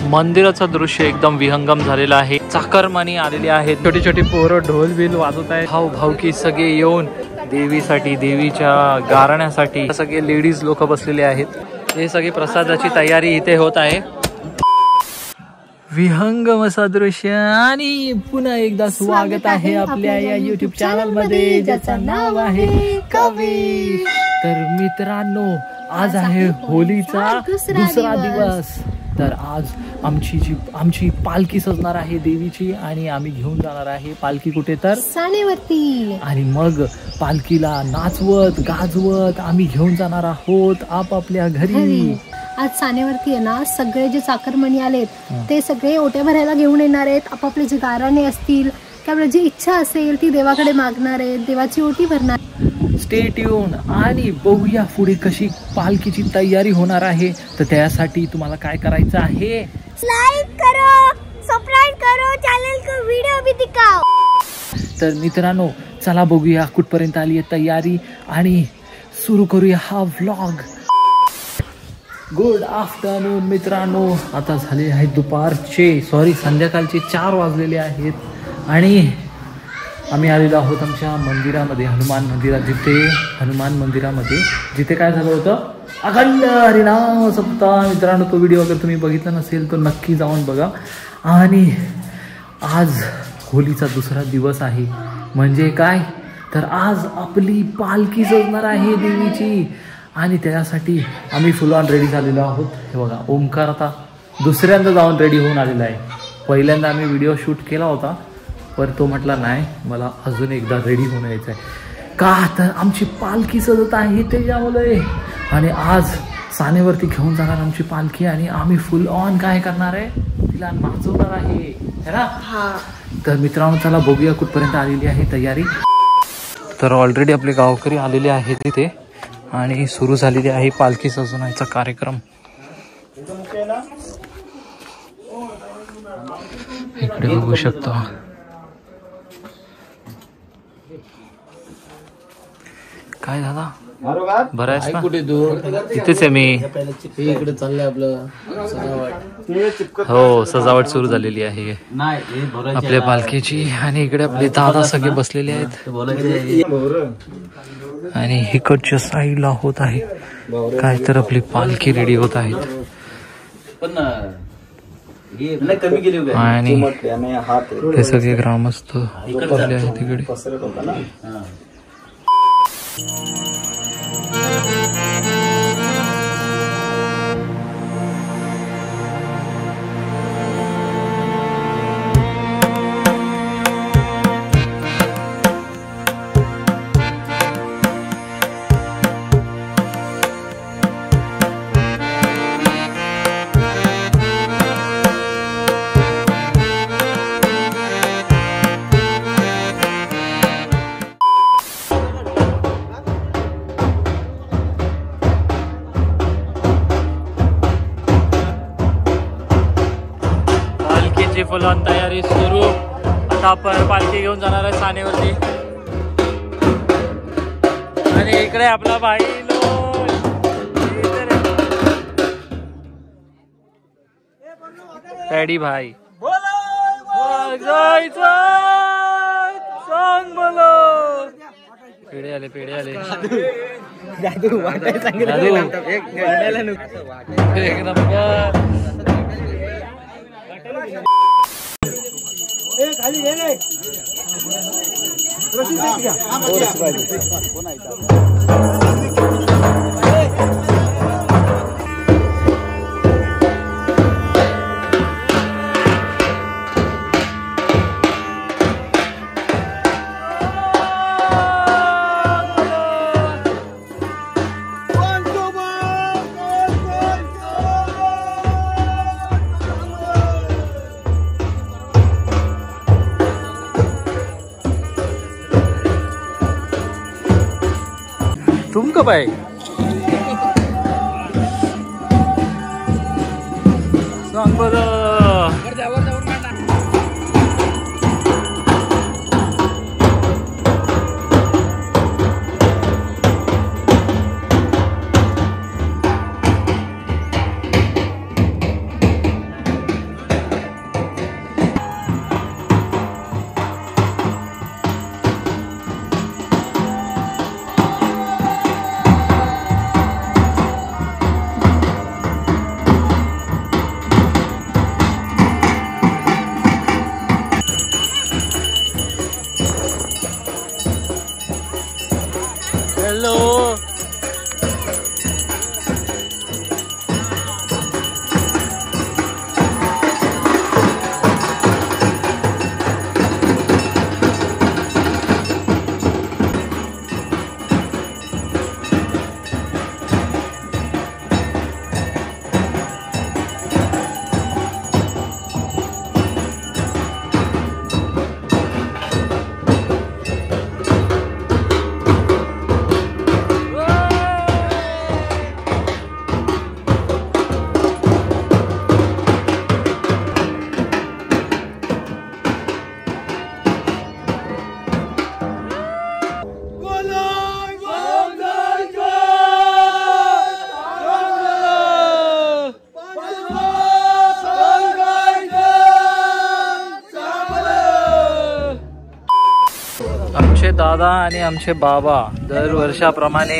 मंदिराचं दृश्य एकदम विहंगम झालेलं आहे. चाकरमानी आलेली आहेत, छोटी छोटी पोरं ढोल बिल वाजवत आहेत. भाऊ-भाऊकी सगळे येऊन देवीसाठी, देवीच्या गारण्यासाठी सगळे लेडीज लोक बसलेले आहेत. हे सगळी प्रसादाची तयारी इथे होत आहे. विहंगम असा दृश्य आणि पुन्हा एकदा स्वागत आहे आपल्या या YouTube चॅनल मध्ये ज्याचं नाव आहे कवी. तर मित्रांनो, आज आहे होलीचा दुसरा दिवस. तर आज आमची पालखी सजणार आहे देवीची आणि आम्ही घेऊन जाणार आहे पालखी कुठे तर सानेवरती. आणि मग पालखीला नाचवत गाजवत आम्ही घेऊन जाणार आहोत आपापल्या घरी. आज सानेवरती आहे ना, सगळे जे चाकरमणी आलेत ते सगळे ओट्या भरायला घेऊन येणार आहेत. आपापले जे गाराणे असतील त्यामुळे जी इच्छा असेल ती देवाकडे मागणार आहेत, देवाची ओटी भरणार. स्टे ट्यून आणि बघूया पुढे कशी पालखीची तयारी होणार आहे. तर त्यासाठी तुम्हाला काय करायचं आहे, लाईक करो, सबस्क्राइब करो, चॅनल को व्हिडिओ भी दिखाओ. तर मित्रांनो, चला बघूया कुठपर्यंत आली आहे तयारी आणि सुरू करूया हा व्लॉग. गुड आफ्टरनून मित्रांनो, आता झाले आहेत संध्याकाळचे 4 वाजलेले आहेत आणि आम्ही आलेलो आहोत आमच्या मंदिरामध्ये, हनुमान मंदिरामध्ये जिथे काय झालं होतं, अखंड हरिनाम सप्ताह. मित्रांनो, तो व्हिडिओ अगर तुम्ही बघितला नसेल तर नक्की जाऊन बघा. आणि आज होलीचा दुसरा दिवस आहे. म्हणजे काय तर आज आपली पालखी सजणार आहे देवीची आणि त्यासाठी आम्ही फुल ऑन रेडी झालेलो आहोत. हे बघा, ओमकार आता दुसऱ्यांदा जाऊन रेडी होऊन आलेला आहे. पहिल्यांदा आम्ही व्हिडिओ शूट केला होता पण तो म्हटला नाही, मला अजून एकदा रेडी होऊन यायचं आहे. का तर आमची पालखी सजत आहे त्याच्यामुळे. आणि आज सानेवरती घेऊन जाणार आमची पालखी आणि आम्ही फुल ऑन काय करणार आहे, तिला नाचवणार आहे ना. तर मित्रांनो, चला बघूया कुठपर्यंत आलेली आहे तयारी. तर ऑलरेडी आपले गावकरी आलेले आहेत तिथे आणि सुरू झालेली आहे पालखी सजवण्याचा कार्यक्रम. इकडे बघू शकतो. काय दादा, बरं आहेस का? कुठे तू? इथेच आहे मी. इकडे चाललंय आपलं सजावट. हो, सजावट सुरू झालेली आहे आपल्या पालखीची आणि इकडे आपले दादा सगळे बसलेले आहेत आणि इकडच्या साईडला होत आहे काय तर आपली पालखी रेडी होत आहेत. आणि हे सगळे ग्रामस्थ बसले आहेत तिकडे. फुल ऑन तयारी सुरू. आता आपण पालखी घेऊन जाणार आहे सानेवरती आणि इकडे आपला भाई पॅडी भाई सांग बोलो. पेढे आले एक नंबर. खाली घे रे. तुम कब आए? सांग बरं. दादा आणि आमचे बाबा दरवर्षाप्रमाणे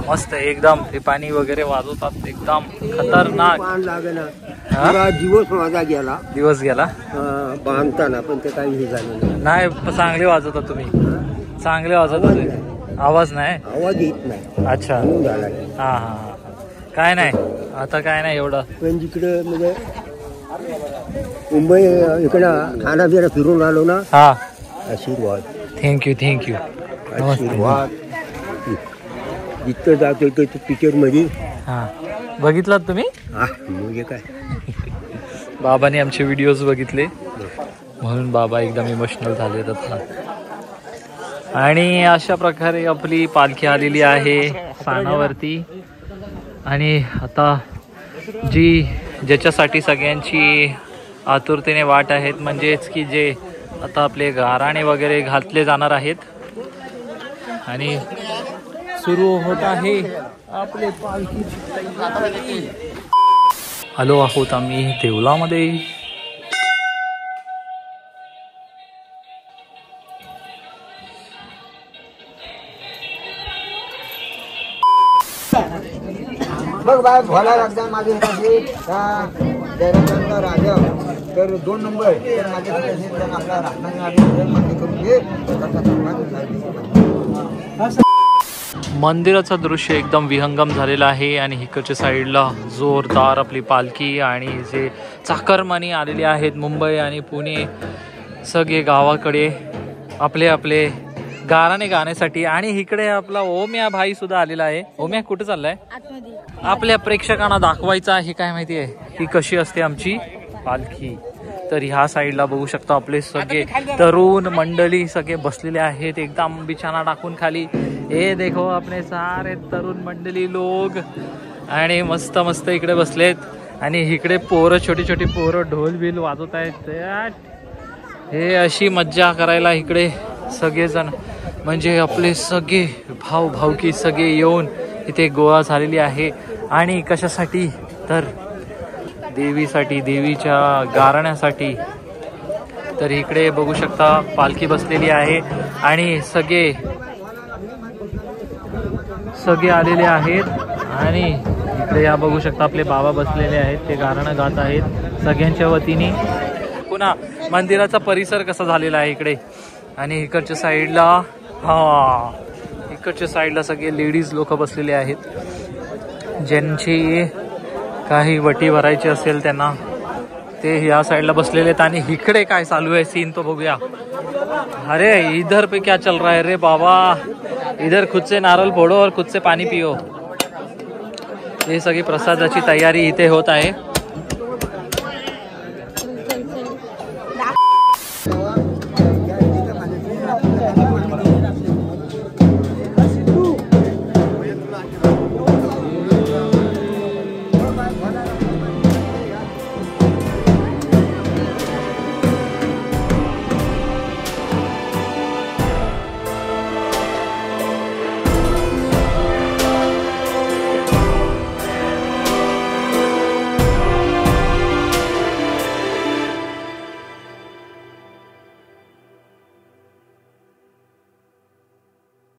मस्त एकदम पाणी वगैरे वाजवतात, एकदम खतरनाक. हा? दिवस गेला बांधताना, पण ते काही हे झालं नाही. चांगले वाजवता तुम्ही, चांगले वाजवता तुम्ही. आवाज नाही, आवाज येत नाही. अच्छा, हा हा. काय नाही आता, काय नाही एवढं. पण जिकडे म्हणजे मुंबई इकडं खाना बिना फिरून आलो ना. हा, आशीर्वाद. Thank you thank you. आशीर्वाद जिथं जातो ते पिक्चर मध्ये. हा, बघितलात तुम्ही? हा, म्हणजे काय बाबाने आमचे व्हिडिओज बघितले म्हणून बाबा एकदम इमोशनल झाले आता. आणि अशा प्रकारे आपली पालखी आलेली आहे स्थानावरती. आणि आता ज्याच्यासाठी सगळ्यांची आतुरतेने वाट आहेत, म्हणजेच की जे आता आपले गाराणे वगैरे घातले जाणार आहेत आणि सुरू होत आहे आपले पालखीची तयारी. आलो आहोत आम्ही देवलामध्ये. बघ बाय भोला लागता माझे राजा तर 2 नंबर तर आपला मंदिराचं दृश्य एकदम विहंगम झालेलं आहे. आणि इकडच्या साईडला जोरदार आपली पालखी आणि जे चाकरमानी आलेले आहेत मुंबई आणि पुणे सगळे गावाकडे आपले आपले गाराणे गाण्यासाठी. आणि इकडे आपला ओम्या भाई सुद्धा आलेला आहे. ओम्या कुठे चाललाय? आपल्या प्रेक्षकांना दाखवायचं आहे काय माहिती आहे की कशी असते आमची पालखी. तर ह्या साईडला बघू शकता आपले सगळे तरुण मंडळी सगळे बसलेले आहेत एकदम बिछाना टाकून खाली. हे देखो आपले सारे तरुण मंडळी लोक आणि मस्त मस्त इकडे बसलेत. आणि इकडे पोरं, छोटी छोटी पोरं ढोल बिल वाजवत आहेत. हे अशी मज्जा करायला इकडे सगळेजण, म्हणजे आपले सगळे भावकी सगळे येऊन इथे गोळा झालेली आहे. आणि कशासाठी तर देवीसाठी, देवीच्या गारण्यासाठी. तर इकडे बघू शकता पालखी बसलेली आहे आणि सगळे आलेले आहेत. आणि इकडे या बघू शकता आपले बाबा बसलेले आहेत, ते गाणं गात आहेत सगळ्यांच्या वतीने. पुन्हा मंदिराचा परिसर कसा झालेला आहे इकडे. आणि इकडच्या साईडला सगळे लेडीज लोक बसलेले आहेत, ज्यांची काही वटी भरायची असेल त्यांना, ते या साइडला बसलेले आहेत. आणि इकडे काय चालू आहे सीन तो बघूया. अरे इधर पे क्या चल रहा है रे बाबा, इधर खुद से नारळ फोडो और खुद से पाणी पियो. हे सगळी प्रसादाची तयारी इथे होत आहे.